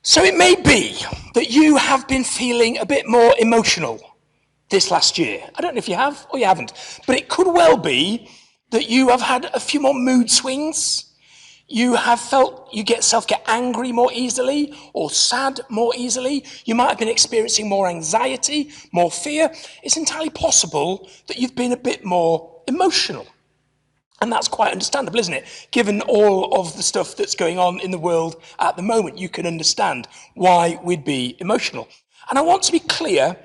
So it may be that you have been feeling a bit more emotional this last year. I don't know if you have or you haven't, but it could well be that you have had a few more mood swings. You have felt you get angry more easily or sad more easily. You might have been experiencing more anxiety, more fear. It's entirely possible that you've been a bit more emotional. And that's quite understandable, isn't it? Given all of the stuff that's going on in the world at the moment, you can understand why we'd be emotional. And I want to be clear,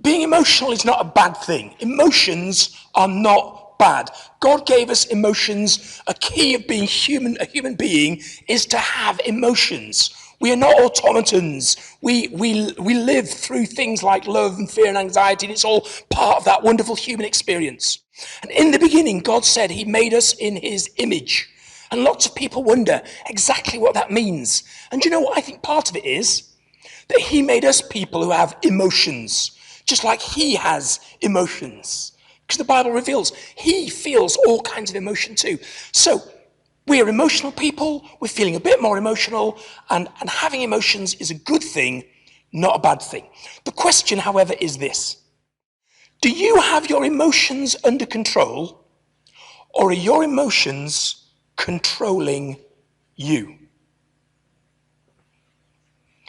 being emotional is not a bad thing. Emotions are not bad. God gave us emotions. A key of being human, a human being, is to have emotions. We are not automatons. We live through things like love and fear and anxiety, and it's all part of that wonderful human experience. And in the beginning, God said he made us in his image. And lots of people wonder exactly what that means. And do you know what I think part of it is? That he made us people who have emotions, just like he has emotions. Because the Bible reveals he feels all kinds of emotion too. So we are emotional people, we're feeling a bit more emotional, and having emotions is a good thing, not a bad thing. The question, however, is this. Do you have your emotions under control, or are your emotions controlling you?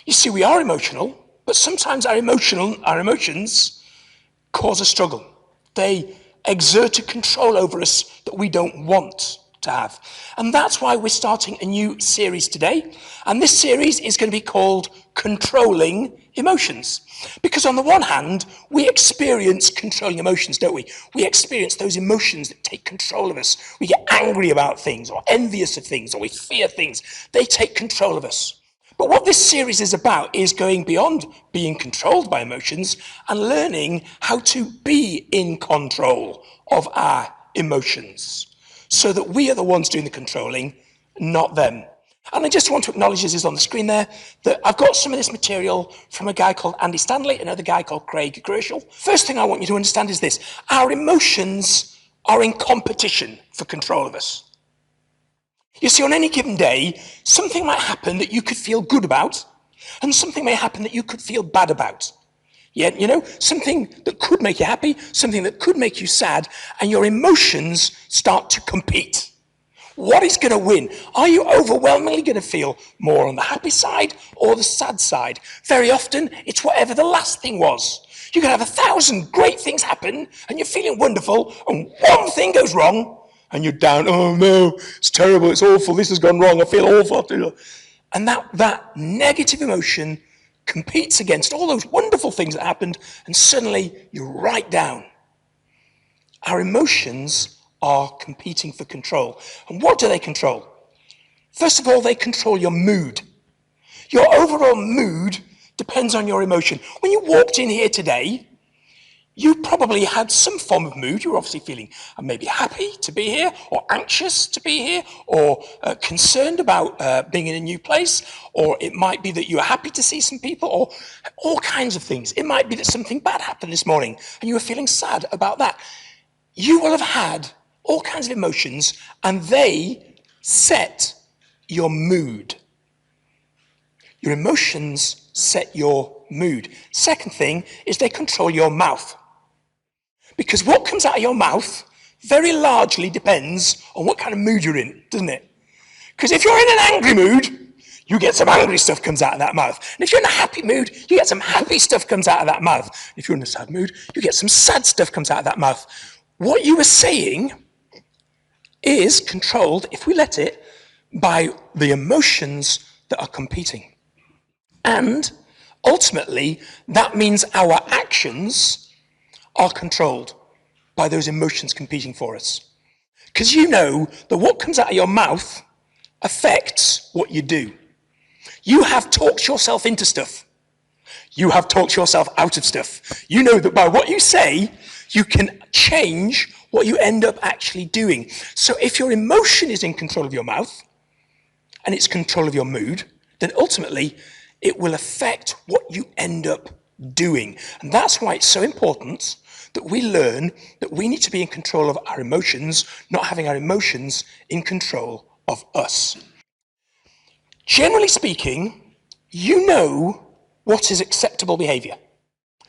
You see, we are emotional, but sometimes our emotions cause a struggle. They exert a control over us that we don't want to have. And that's why we're starting a new series today. And this series is going to be called Controlling Emotions. Because on the one hand, we experience controlling emotions, don't we? We experience those emotions that take control of us. We get angry about things, or envious of things, or we fear things. They take control of us. But what this series is about is going beyond being controlled by emotions and learning how to be in control of our emotions so that we are the ones doing the controlling, not them. And I just want to acknowledge, this is on the screen there, that I've got some of this material from a guy called Stanley, another guy called Groeschel. First thing I want you to understand is this. Our emotions are in competition for control of us. You see, on any given day, something might happen that you could feel good about, and something may happen that you could feel bad about. Yeah, you know, something that could make you happy, something that could make you sad, and your emotions start to compete. What is going to win? Are you overwhelmingly going to feel more on the happy side or the sad side? Very often, it's whatever the last thing was. You can have 1,000 great things happen, and you're feeling wonderful, and one thing goes wrong, and you're down, oh no, it's terrible, it's awful, this has gone wrong, I feel awful. And that negative emotion competes against all those wonderful things that happened, and suddenly you're right down. Our emotions are competing for control. And what do they control? First of all, they control your mood. Your overall mood depends on your emotion. When you walked in here today, you probably had some form of mood. You were obviously feeling maybe happy to be here, or anxious to be here, or concerned about being in a new place, or it might be that you were happy to see some people, or all kinds of things. It might be that something bad happened this morning, and you were feeling sad about that. You will have had all kinds of emotions, and they set your mood. Your emotions set your mood. Second thing is they control your mouth. Because what comes out of your mouth very largely depends on what kind of mood you're in, doesn't it? Because if you're in an angry mood, you get some angry stuff comes out of that mouth. And if you're in a happy mood, you get some happy stuff comes out of that mouth. If you're in a sad mood, you get some sad stuff comes out of that mouth. What you are saying is controlled, if we let it, by the emotions that are competing. And ultimately, that means our actions are controlled by those emotions competing for us. Because you know that what comes out of your mouth affects what you do. You have talked yourself into stuff. You have talked yourself out of stuff. You know that by what you say, you can change what you end up actually doing. So if your emotion is in control of your mouth, and it's control of your mood, then ultimately it will affect what you end up doing. And that's why it's so important that we learn that we need to be in control of our emotions, not having our emotions in control of us. Generally speaking, You know what is acceptable behavior.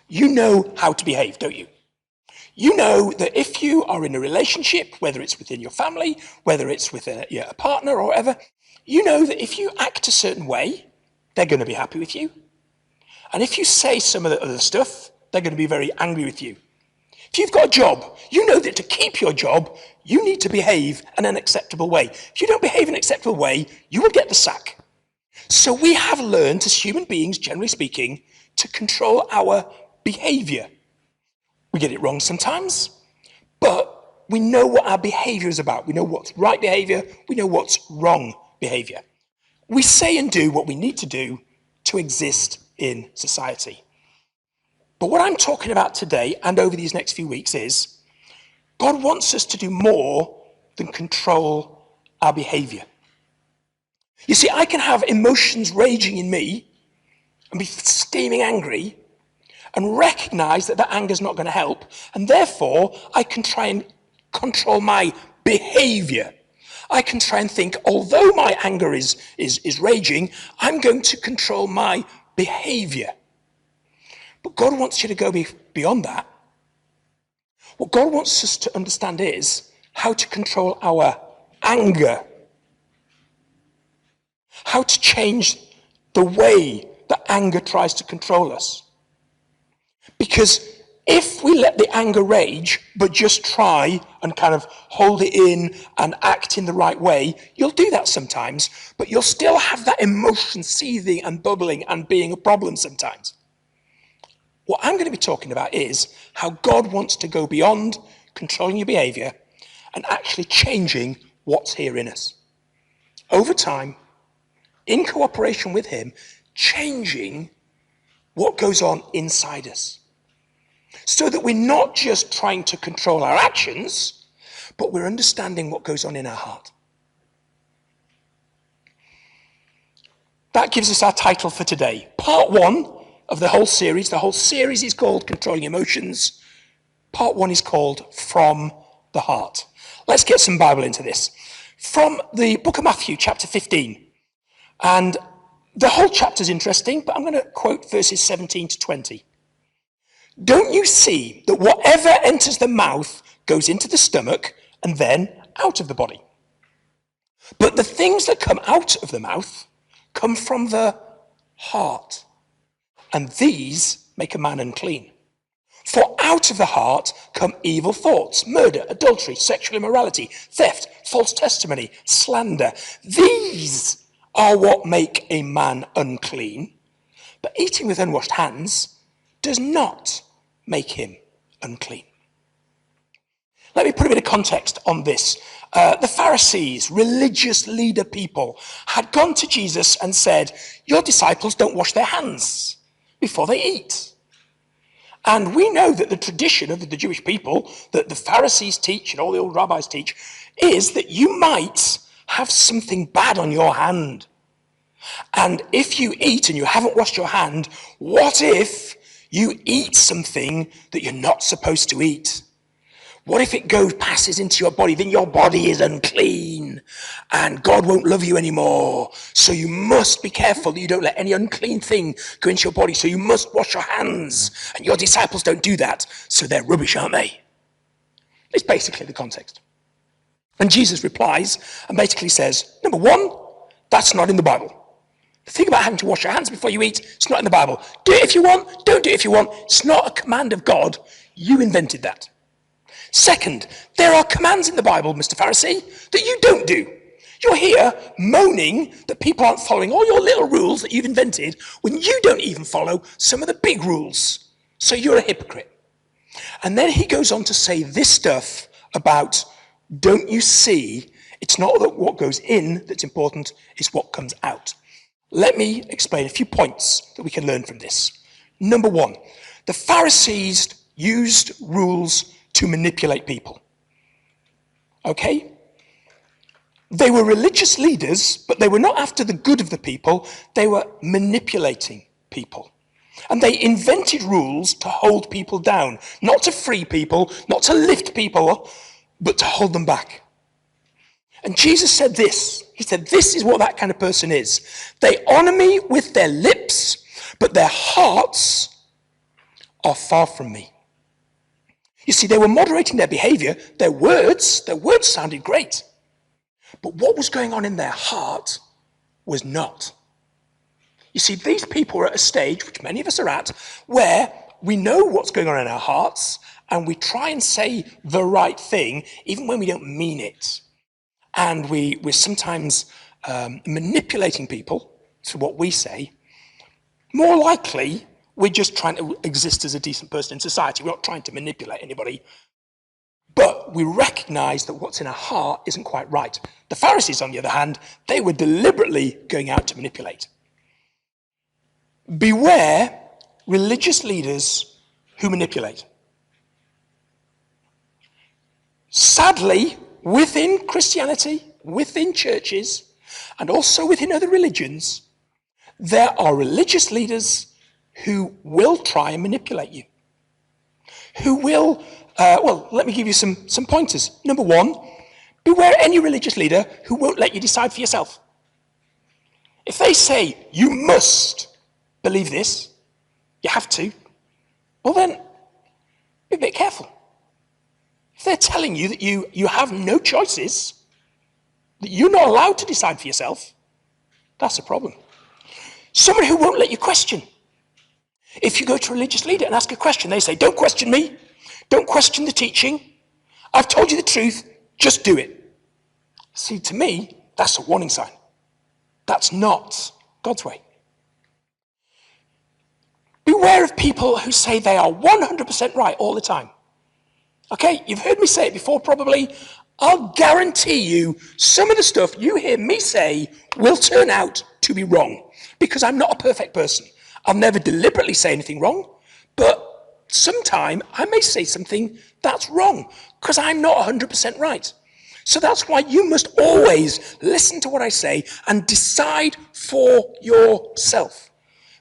You know how to behave, don't you? You know that if you are in a relationship, whether it's within your family, whether it's with a partner or whatever, you know that if you act a certain way, they're going to be happy with you. And if you say some of the other stuff, they're going to be very angry with you. If you've got a job, you know that to keep your job, you need to behave in an acceptable way. If you don't behave in an acceptable way, you will get the sack. So we have learned as human beings, generally speaking, to control our behavior. We get it wrong sometimes, but we know what our behavior is about. We know what's right behavior. We know what's wrong behavior. We say and do what we need to do to exist in society. But what I'm talking about today and over these next few weeks is God wants us to do more than control our behavior. You see, I can have emotions raging in me and be steaming angry and recognize that that anger is not going to help, and therefore I can try and control my behavior. I can try and think, although my anger is raging, I'm going to control my behavior. But God wants you to go beyond that. What God wants us to understand is how to control our anger, how to change the way that anger tries to control us. Because if we let the anger rage, but just try and kind of hold it in and act in the right way, you'll do that sometimes, but you'll still have that emotion seething and bubbling and being a problem sometimes. What I'm going to be talking about is how God wants to go beyond controlling your behavior and actually changing what's here in us. Over time, in cooperation with him, changing what goes on inside us. So that we're not just trying to control our actions, but we're understanding what goes on in our heart. That gives us our title for today. Part 1 of the whole series. The whole series is called Controlling Emotions. Part 1 is called From the Heart. Let's get some Bible into this. From the book of Matthew, chapter 15. And the whole chapter is interesting, but I'm going to quote verses 17 to 20. Don't you see that whatever enters the mouth goes into the stomach and then out of the body? But the things that come out of the mouth come from the heart, and these make a man unclean. For out of the heart come evil thoughts, murder, adultery, sexual immorality, theft, false testimony, slander. These are what make a man unclean. But eating with unwashed hands does not make him unclean. Let me put a bit of context on this. The Pharisees, religious leader people, had gone to Jesus and said, your disciples don't wash their hands before they eat. And we know that the tradition of the Jewish people, that the Pharisees teach and all the old rabbis teach, is that you might have something bad on your hand. And if you eat and you haven't washed your hand, what if you eat something that you're not supposed to eat? What if it passes into your body? Then your body is unclean and God won't love you anymore. So you must be careful that you don't let any unclean thing go into your body. So you must wash your hands. And your disciples don't do that. So they're rubbish, aren't they? It's basically the context. And Jesus replies and basically says, number one, that's not in the Bible. The thing about having to wash your hands before you eat, it's not in the Bible. Do it if you want, don't do it if you want. It's not a command of God. You invented that. Second, there are commands in the Bible, Mr. Pharisee, that you don't do. You're here moaning that people aren't following all your little rules that you've invented when you don't even follow some of the big rules. So you're a hypocrite. And then he goes on to say this stuff about, don't you see, it's not that what goes in that's important, it's what comes out. Let me explain a few points that we can learn from this. Number one, the Pharisees used rules to manipulate people. Okay? They were religious leaders, but they were not after the good of the people. They were manipulating people. And they invented rules to hold people down, not to free people, not to lift people up, but to hold them back. And Jesus said this. He said, this is what that kind of person is. They honor me with their lips, but their hearts are far from me. You see, they were moderating their behavior. Their words sounded great. But what was going on in their heart was not. You see, these people are at a stage, which many of us are at, where we know what's going on in our hearts, and we try and say the right thing, even when we don't mean it. And we're sometimes manipulating people through what we say. More likely, we're just trying to exist as a decent person in society. We're not trying to manipulate anybody. But we recognize that what's in our heart isn't quite right. The Pharisees, on the other hand, they were deliberately going out to manipulate. Beware religious leaders who manipulate. Sadly, within Christianity, within churches, and also within other religions, there are religious leaders who will try and manipulate you. Who will, let me give you some pointers. Number one, beware any religious leader who won't let you decide for yourself. If they say, you must believe this, you have to, well then, be a bit careful. If they're telling you that you have no choices, that you're not allowed to decide for yourself, that's a problem. Someone who won't let you question. If you go to a religious leader and ask a question, they say, don't question me, don't question the teaching, I've told you the truth, just do it. See, to me, that's a warning sign. That's not God's way. Beware of people who say they are 100% right all the time. Okay, you've heard me say it before probably. I'll guarantee you some of the stuff you hear me say will turn out to be wrong, because I'm not a perfect person. I'll never deliberately say anything wrong, but sometime I may say something that's wrong, because I'm not 100% right. So that's why you must always listen to what I say and decide for yourself.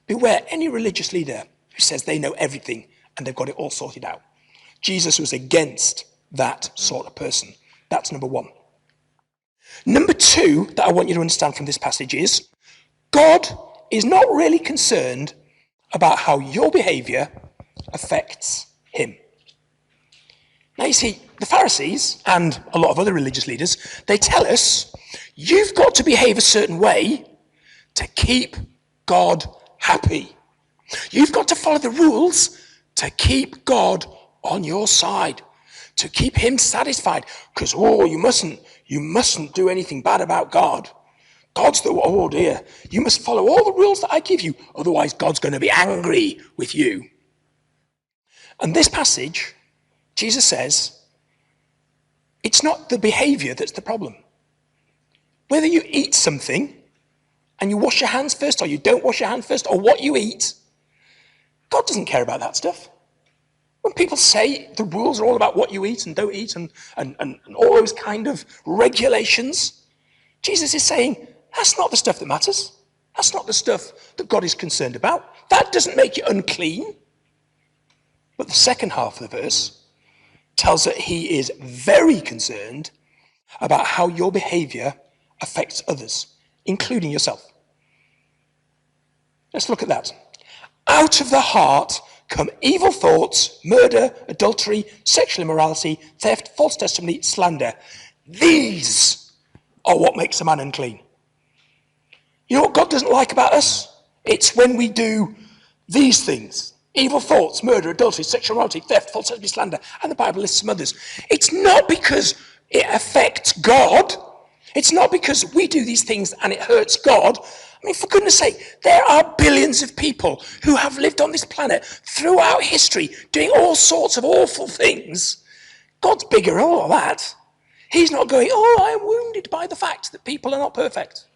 Beware any religious leader who says they know everything and they've got it all sorted out. Jesus was against that sort of person. That's number one. Number two that I want you to understand from this passage is God is not really concerned about how your behavior affects him. Now you see, the Pharisees and a lot of other religious leaders, they tell us you've got to behave a certain way to keep God happy. You've got to follow the rules to keep God on your side, to keep him satisfied, because you mustn't do anything bad about God. God's oh dear, you must follow all the rules that I give you, otherwise God's going to be angry with you. And this passage, Jesus says, it's not the behavior that's the problem. Whether you eat something and you wash your hands first, or you don't wash your hands first, or what you eat, God doesn't care about that stuff. When people say the rules are all about what you eat and don't eat and all those kind of regulations, Jesus is saying, that's not the stuff that matters. That's not the stuff that God is concerned about. That doesn't make you unclean. But the second half of the verse tells that he is very concerned about how your behavior affects others, including yourself. Let's look at that. Out of the heart come evil thoughts, murder, adultery, sexual immorality, theft, false testimony, slander. These are what makes a man unclean. You know what God doesn't like about us? It's when we do these things. Evil thoughts, murder, adultery, sexual immorality, theft, false testimony, slander. And the Bible lists some others. It's not because it affects God. It's not because we do these things and it hurts God. I mean, for goodness sake, there are billions of people who have lived on this planet throughout history doing all sorts of awful things. God's bigger than all of that. He's not going, oh, I'm wounded by the fact that people are not perfect.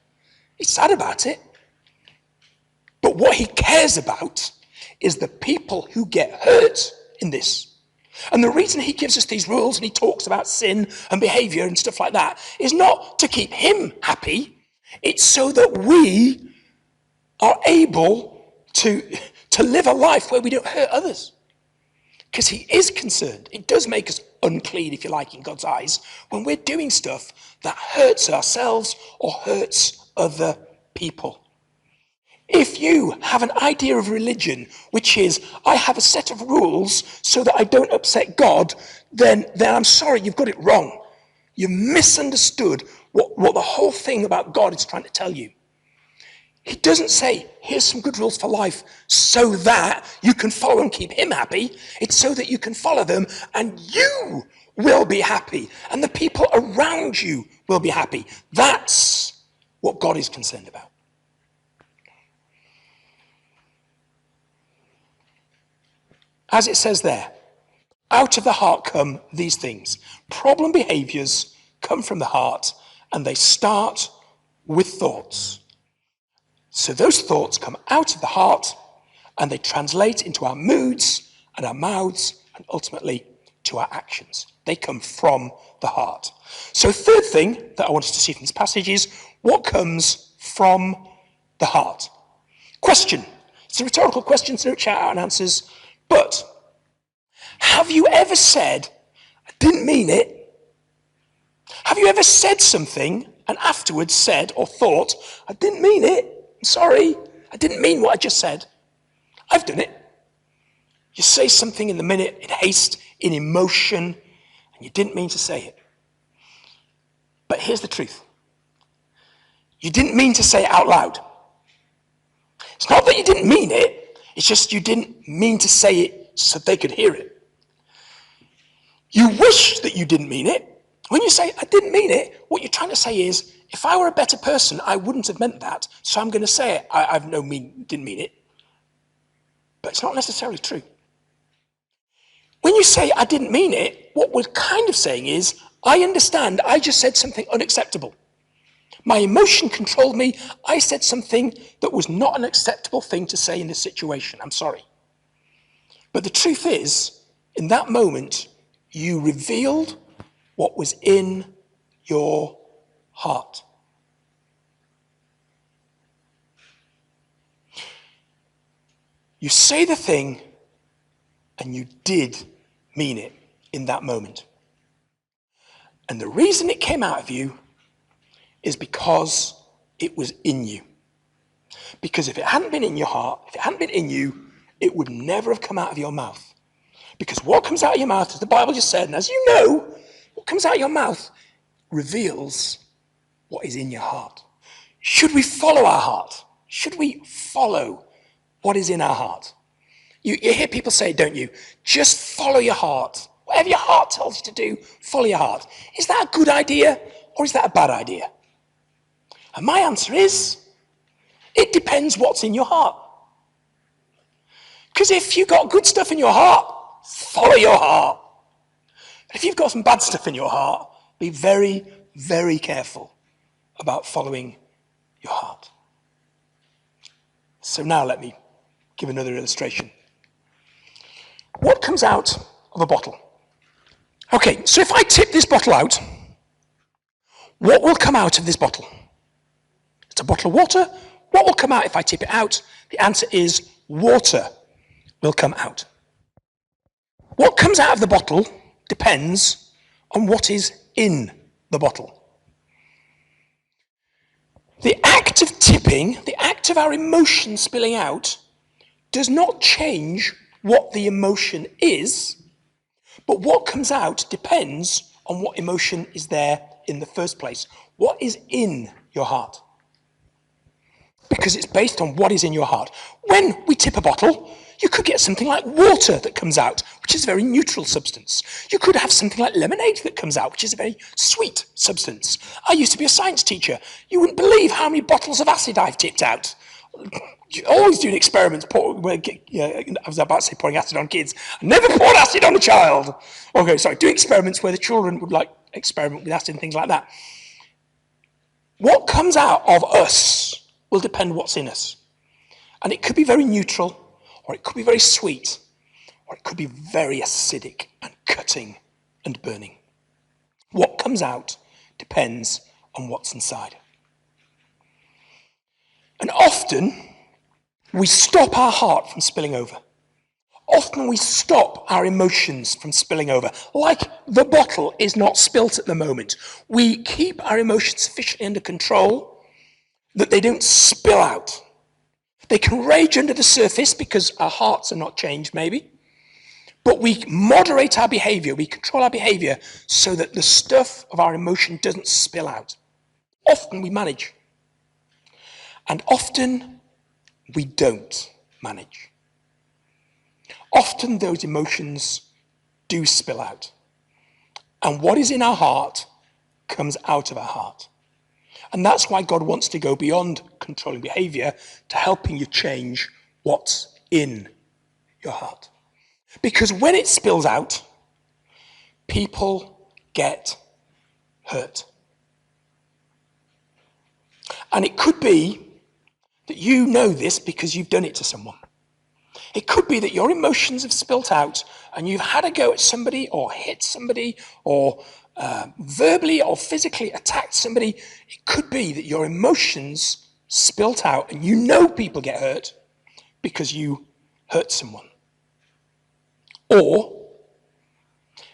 He's sad about it. But what he cares about is the people who get hurt in this. And the reason he gives us these rules and he talks about sin and behavior and stuff like that is not to keep him happy. It's so that we are able to live a life where we don't hurt others. Because he is concerned. It does make us unclean, if you like, in God's eyes, when we're doing stuff that hurts ourselves or hurts other people. If you have an idea of religion, which is, I have a set of rules so that I don't upset God, then I'm sorry, you've got it wrong. You've misunderstood what the whole thing about God is trying to tell you. He doesn't say, here's some good rules for life so that you can follow and keep him happy. It's so that you can follow them and you will be happy and the people around you will be happy. That's what God is concerned about. As it says there, out of the heart come these things. Problem behaviors come from the heart and they start with thoughts. So those thoughts come out of the heart and they translate into our moods and our mouths and ultimately to our actions. They come from the heart. So third thing that I want us to see from this passage is what comes from the heart. Question. It's a rhetorical question, so don't shout out and answers. But have you ever said, I didn't mean it? Have you ever said something and afterwards said or thought, I didn't mean it? I'm sorry, I didn't mean what I just said. I've done it. You say something in the minute, in haste, in emotion, and you didn't mean to say it. But here's the truth. You didn't mean to say it out loud. It's not that you didn't mean it, it's just you didn't mean to say it so they could hear it. You wish that you didn't mean it. When you say, I didn't mean it, what you're trying to say is, if I were a better person, I wouldn't have meant that, so I'm going to say it. Didn't mean it. But it's not necessarily true. When you say, I didn't mean it, what we're kind of saying is, I understand, I just said something unacceptable. My emotion controlled me. I said something that was not an acceptable thing to say in this situation. I'm sorry. But the truth is, in that moment, you revealed what was in your heart. You say the thing, and you did mean it in that moment. And the reason it came out of you is because it was in you. Because if it hadn't been in your heart, if it hadn't been in you, it would never have come out of your mouth. Because what comes out of your mouth, as the Bible just said, and as you know, what comes out of your mouth reveals what is in your heart. Should we follow our heart? Should we follow what is in our heart? You hear people say, don't you? Just follow your heart. Whatever your heart tells you to do, follow your heart. Is that a good idea or is that a bad idea? And my answer is, it depends what's in your heart. Because if you've got good stuff in your heart, follow your heart. But if you've got some bad stuff in your heart, be very, very careful about following your heart. So now let me give another illustration. What comes out of a bottle? Okay, so if I tip this bottle out, what will come out of this bottle? It's a bottle of water. What will come out if I tip it out? The answer is water will come out. What comes out of the bottle depends on what is in the bottle. The act of tipping, the act of our emotion spilling out, does not change what the emotion is, but what comes out depends on what emotion is there in the first place. What is in your heart? Because it's based on what is in your heart. When we tip a bottle, you could get something like water that comes out, which is a very neutral substance. You could have something like lemonade that comes out, which is a very sweet substance. I used to be a science teacher. You wouldn't believe how many bottles of acid I've tipped out. Always doing experiments. I was about to say pouring acid on kids. I never poured acid on a child. Okay, sorry, doing experiments where the children would like experiment with acid and things like that. What comes out of us will depend what's in us. And it could be very neutral, or it could be very sweet, or it could be very acidic and cutting and burning. What comes out depends on what's inside. And often, we stop our heart from spilling over. Often we stop our emotions from spilling over. Like the bottle is not spilt at the moment. We keep our emotions sufficiently under control that they don't spill out. They can rage under the surface because our hearts are not changed, maybe. But we moderate our behavior, we control our behavior so that the stuff of our emotion doesn't spill out. Often we manage. And often we don't manage. Often those emotions do spill out. And what is in our heart comes out of our heart. And that's why God wants to go beyond controlling behavior to helping you change what's in your heart. Because when it spills out, people get hurt. And it could be that you know this because you've done it to someone. It could be that your emotions have spilt out and you've had a go at somebody or hit somebody or verbally or physically attacked somebody. It could be that your emotions spilt out and you know people get hurt because you hurt someone. Or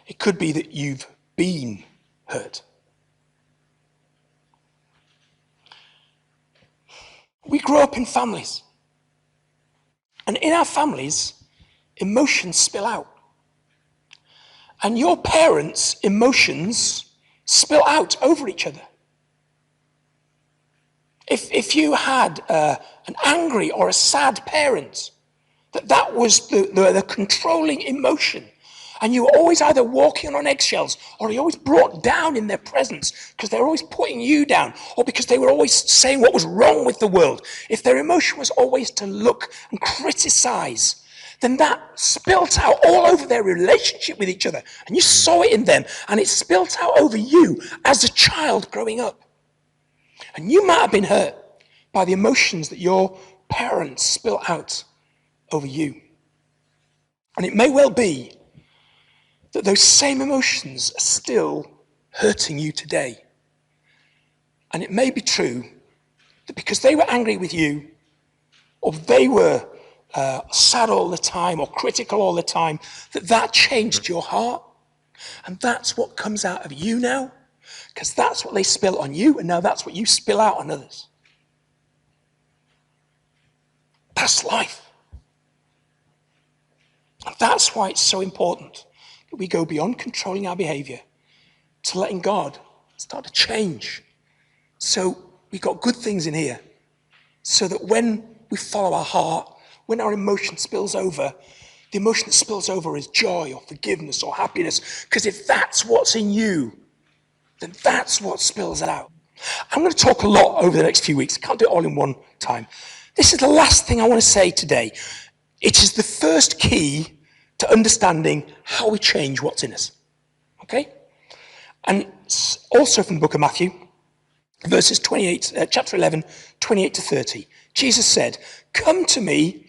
it could be that you've been hurt. We grow up in families. And in our families, emotions spill out. And your parents' emotions spill out over each other. If you had an angry or a sad parent, that was the controlling emotion, and you were always either walking on eggshells or you always brought down in their presence because they were always putting you down or because they were always saying what was wrong with the world. If their emotion was always to look and criticize, then that spilt out all over their relationship with each other. And you saw it in them, and it spilt out over you as a child growing up. And you might have been hurt by the emotions that your parents spill out over you. And it may well be that those same emotions are still hurting you today. And it may be true that because they were angry with you, or they were sad all the time, or critical all the time, that changed your heart. And that's what comes out of you now, because that's what they spill on you, and now that's what you spill out on others. That's life. And that's why it's so important that we go beyond controlling our behavior to letting God start to change. So we've got good things in here, so that when we follow our heart, when our emotion spills over, the emotion that spills over is joy or forgiveness or happiness. Because if that's what's in you, then that's what spills out. I'm going to talk a lot over the next few weeks. I can't do it all in one time. This is the last thing I want to say today. It is the first key to understanding how we change what's in us. Okay? And also from the book of Matthew, verses 28, chapter 11, 28 to 30. Jesus said, "Come to me,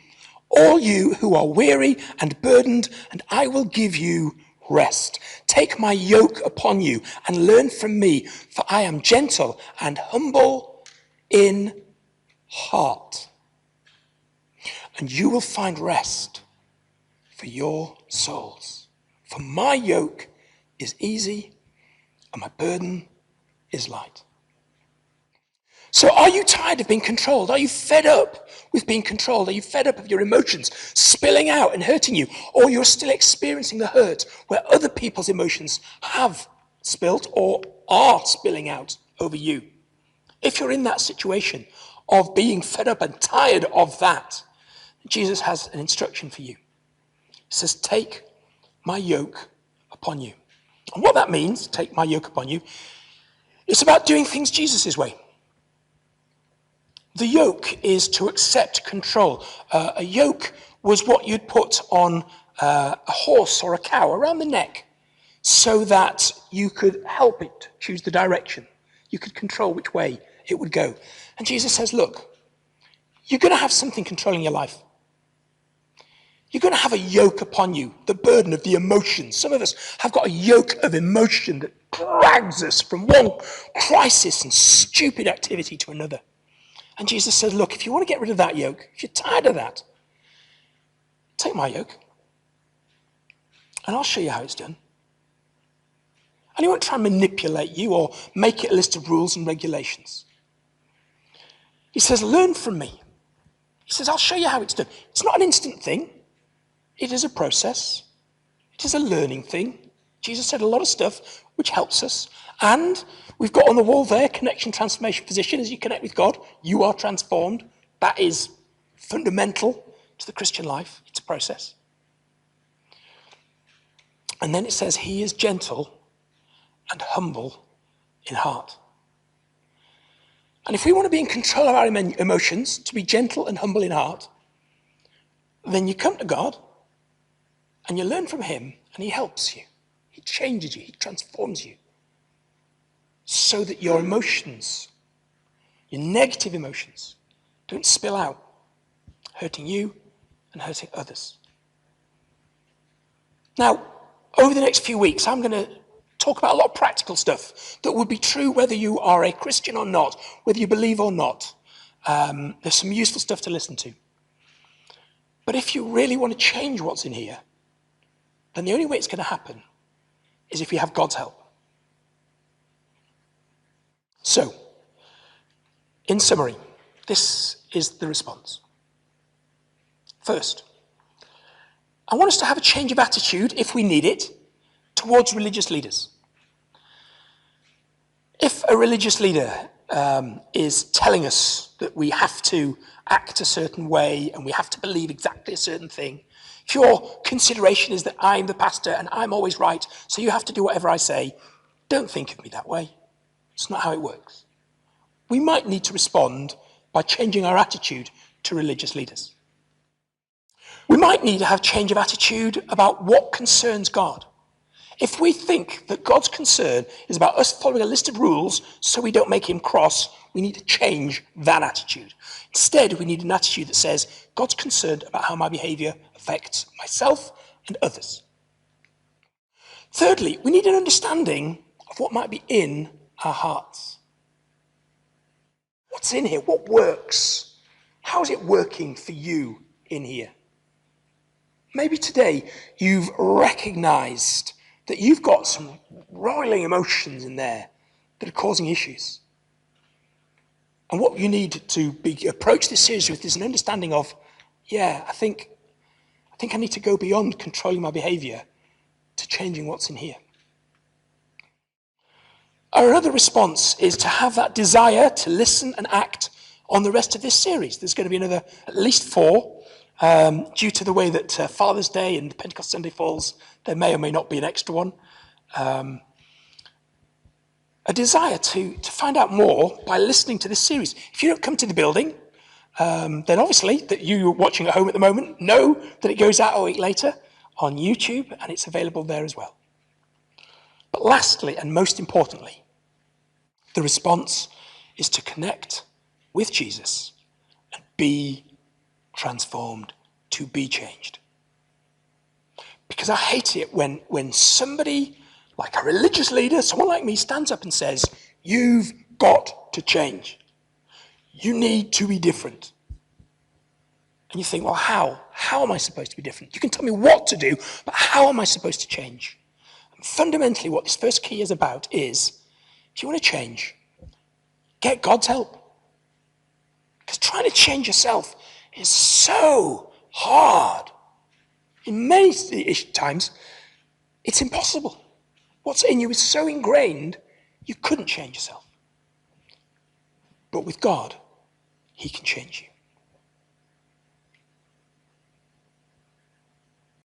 all you who are weary and burdened, and I will give you rest. Take my yoke upon you and learn from me, for I am gentle and humble in heart. And you will find rest for your souls. For my yoke is easy and my burden is light." So are you tired of being controlled? Are you fed up with being controlled? Are you fed up of your emotions spilling out and hurting you? Or you're still experiencing the hurt where other people's emotions have spilt or are spilling out over you? If you're in that situation of being fed up and tired of that, Jesus has an instruction for you. He says, "Take my yoke upon you." And what that means, take my yoke upon you, it's about doing things Jesus' way. The yoke is to accept control. A yoke was what you'd put on a horse or a cow around the neck so that you could help it choose the direction. You could control which way it would go. And Jesus says, look, you're going to have something controlling your life. You're going to have a yoke upon you, the burden of the emotions. Some of us have got a yoke of emotion that drags us from one crisis and stupid activity to another. And Jesus says, look, if you want to get rid of that yoke, if you're tired of that, take my yoke. and I'll show you how it's done. And he won't try and manipulate you or make it a list of rules and regulations. He says, learn from me. He says, I'll show you how it's done. It's not an instant thing. It is a process. It is a learning thing. Jesus said a lot of stuff which helps us. And we've got on the wall there, connection, transformation, position. As you connect with God, you are transformed. That is fundamental to the Christian life. It's a process. And then it says, he is gentle and humble in heart. And if we want to be in control of our emotions, to be gentle and humble in heart, then you come to God and you learn from him and he helps you. He changes you, he transforms you so that your emotions, your negative emotions, don't spill out, hurting you and hurting others. Now, over the next few weeks, I'm going to talk about a lot of practical stuff that would be true whether you are a Christian or not, whether you believe or not. There's some useful stuff to listen to. But if you really want to change what's in here, then the only way it's going to happen is if you have God's help. So, in summary, this is the response. First, I want us to have a change of attitude, if we need it, towards religious leaders. If a religious leader is telling us that we have to act a certain way and we have to believe exactly a certain thing, if your consideration is that I'm the pastor and I'm always right, so you have to do whatever I say, don't think of me that way. It's not how it works. We might need to respond by changing our attitude to religious leaders. We might need to have change of attitude about what concerns God. If we think that God's concern is about us following a list of rules so we don't make him cross, we need to change that attitude. Instead, we need an attitude that says, God's concerned about how my behaviour affects myself and others. Thirdly, we need an understanding of what might be in our hearts. What's in here? What works? How is it working for you in here? Maybe today you've recognised that you've got some roiling emotions in there that are causing issues. And what you need to approach this series with is an understanding of, yeah, I think I need to go beyond controlling my behaviour to changing what's in here. Our other response is to have that desire to listen and act on the rest of this series. There's going to be another, at least 4. Due to the way that Father's Day and Pentecost Sunday falls, there may or may not be an extra one. A desire to find out more by listening to this series. If you don't come to the building, then obviously that you watching at home at the moment know that it goes out a week later on YouTube and it's available there as well. But lastly, and most importantly, the response is to connect with Jesus and be transformed, to be changed. Because I hate it when somebody, like a religious leader, someone like me, stands up and says, you've got to change. You need to be different. And you think, well, how? How am I supposed to be different? You can tell me what to do, but how am I supposed to change? And fundamentally, what this first key is about is, if you want to change, get God's help. Because trying to change yourself is so hard. In many times, it's impossible. What's in you is so ingrained, you couldn't change yourself. But with God, he can change you.